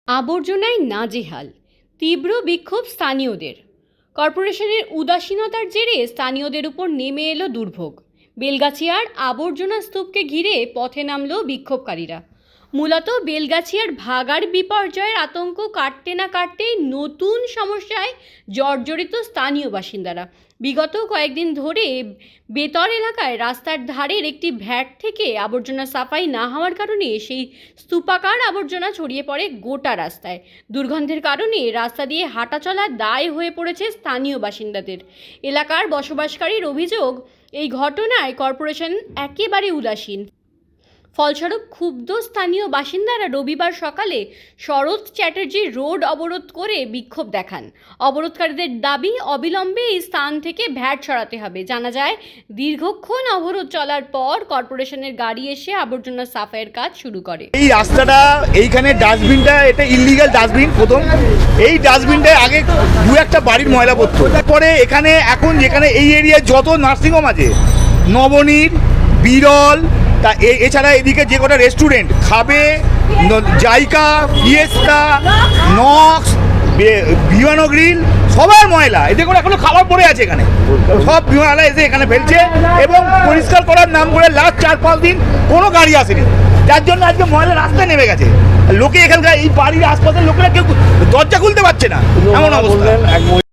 আবর্জনায় নাজেহাল, তীব্র বিক্ষোভ স্থানীয়দের। কর্পোরেশনের উদাসীনতার জেরে স্থানীয়দের উপর নেমে এলো দুর্ভোগ। বেলগাছিয়ার আবর্জনা স্তূপকে ঘিরে পথে নামল বিক্ষোভকারীরা। মূলত বেলগাছিয়ার ভাগাড় বিপর্যয়ের আতঙ্ক কাটতে না কাটতেই নতুন সমস্যায় জর্জরিত স্থানীয় বাসিন্দারা। বিগত কয়েকদিন ধরে বেতর এলাকায় রাস্তার ধারের একটি ভ্যাট থেকে আবর্জনা সাফাই না হওয়ার কারণে সেই স্তূপাকার আবর্জনা ছড়িয়ে পড়ে গোটা রাস্তায়। দুর্গন্ধের কারণে রাস্তা দিয়ে হাঁটা চলা দায় হয়ে পড়েছে স্থানীয় বাসিন্দাদের। এলাকার বসবাসকারীর অভিযোগ, এই ঘটনায় কর্পোরেশন একেবারে উদাসীন। ফলস্বরূপ ক্ষুব্ধ স্থানীয় বাসিন্দারা রবিবার সকালে শরৎ চ্যাটার্জি রোড অবরোধ করে বিক্ষোভ দেখান। অবরোধকারীদের দাবি, অবিলম্বে এই স্থান থেকে ভ্যাট সরাতে হবে। জানা যায়, দীর্ঘক্ষণ অবরোধ চলার পর কর্পোরেশনের গাড়ি এসে আবর্জনা সাফাইয়ের কাজ শুরু করে। এই রাস্তাটা, এইখানে ডাস্টবিনটা, এটা ইললিগাল ডাস্টবিন। প্রথম এই ডাস্টবিনটায় আগে দু একটা বাড়ির ময়লা পড়তো। তারপরে এখানে এখন যেখানে এই এরিয়ায় যত নার্সিংহোম আছে, নবনীর, বিরল, তা এছাড়া এদিকে যে কটা রেস্টুরেন্ট, খাবে, জাইকা, ফিয়েস্তা, নক্স, ভিভানো গ্রিল, সবার ময়লা এদের করে এখনো খাবার পড়ে আছে এখানে। সব ময়লা এসে এখানে ফেলছে এবং পরিষ্কার করার নাম করে লাস্ট 4-5 দিন কোনো গাড়ি আসেনি। যার জন্য আজকে ময়লা রাস্তায় নেমে গেছে। লোকে এখানকার এই বাড়ির আশপাশের লোকেরা কেউ দরজা খুলতে পারছে না, এমন অবস্থা।